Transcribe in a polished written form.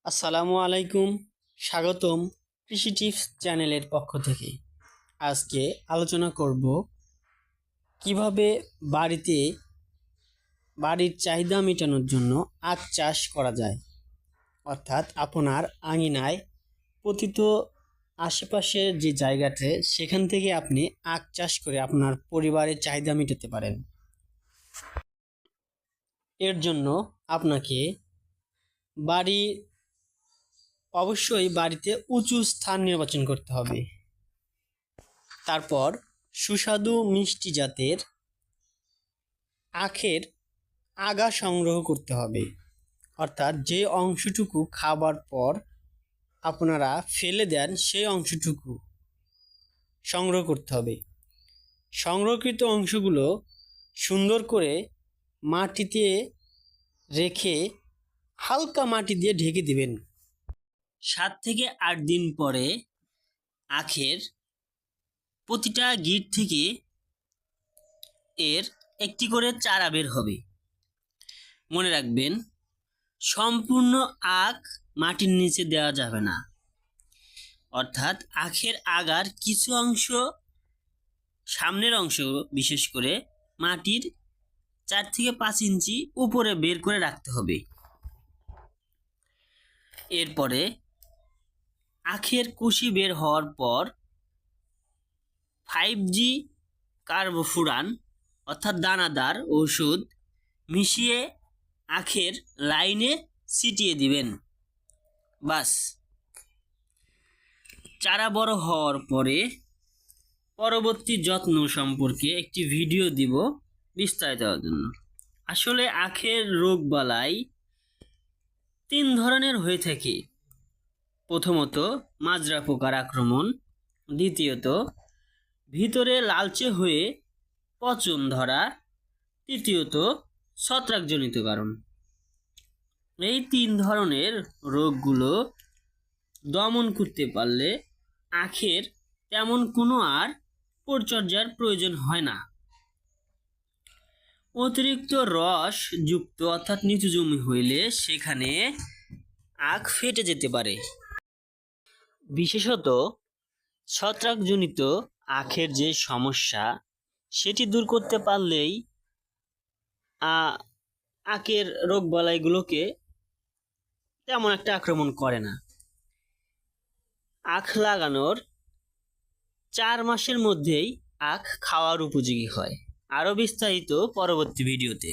আসসালামু আলাইকুম, স্বাগতম কৃষি টিপস চ্যানেলের পক্ষ থেকে। আজকে আলোচনা করব কিভাবে বাড়ির চাহিদা মেটানোর জন্য আখ চাষ করা যায়। অর্থাৎ আপনার আঙিনায় পতিত আশেপাশের যে জায়গাতে সেখান থেকে আপনি আখ চাষ করে আপনার পরিবারের চাহিদা মেটাতে পারেন। এর জন্য আপনাকে অবশ্যই বাড়িতে উঁচু স্থান নির্বাচন করতে হবে। তারপর সুস্বাদু মিষ্টি জাতের আখের আগা সংগ্রহ করতে হবে। অর্থাৎ যে অংশটুকু খাবার পর আপনারা ফেলে দেন সেই অংশটুকু সংগ্রহ করতে হবে। সংরক্ষিত অংশগুলো সুন্দর করে মাটিতে রেখে হালকা মাটি দিয়ে ঢেকে দেবেন। 7 থেকে 8 দিন পরে আখের প্রতিটা গিট থেকে এর একটি করে চারা বের হবে। মনে রাখবেন, সম্পূর্ণ আখ মাটির নিচে দেওয়া যাবে না। অর্থাৎ আখের আগার কিছু অংশ, সামনের অংশ বিশেষ করে মাটির 4 থেকে 5 ইঞ্চি উপরে বের করে রাখতে হবে। এরপরে আখের কুশি বের হওয়ার পর 5G কার্বোফুরান অর্থাৎ দানাদার ওষুধ মিশিয়ে আখের লাইনে ছিটিয়ে দিবেন। বাস, চারা বড় হওয়ার পরে পরবর্তী যত্ন সম্পর্কে একটি ভিডিও দিব বিস্তারিত হওয়ার জন্য। আসলে আখের রোগবালাই 3 ধরনের হয়ে থাকে। প্রথমত মাজরা পোকার আক্রমণ, দ্বিতীয়ত ভিতরে লালচে হয়ে পচন ধরা, তৃতীয়ত ছত্রাকজনিত কারণ। এই 3 ধরনের রোগগুলো দমন করতে পারলে আখের তেমন কোনো আর পরিচর্যার প্রয়োজন হয় না। অতিরিক্ত রস যুক্ত অর্থাৎ নিচু জমি হইলে সেখানে আখ ফেটে যেতে পারে। বিশেষত ছত্রাকজনিত আখের যে সমস্যা সেটি দূর করতে পারলেই আখের রোগবালাইগুলোকে তেমন একটা আক্রমণ করে না। আখ লাগানোর 4 মাসের মধ্যেই আখ খাওয়ার উপযোগী হয়। আরও বিস্তারিত পরবর্তী ভিডিওতে।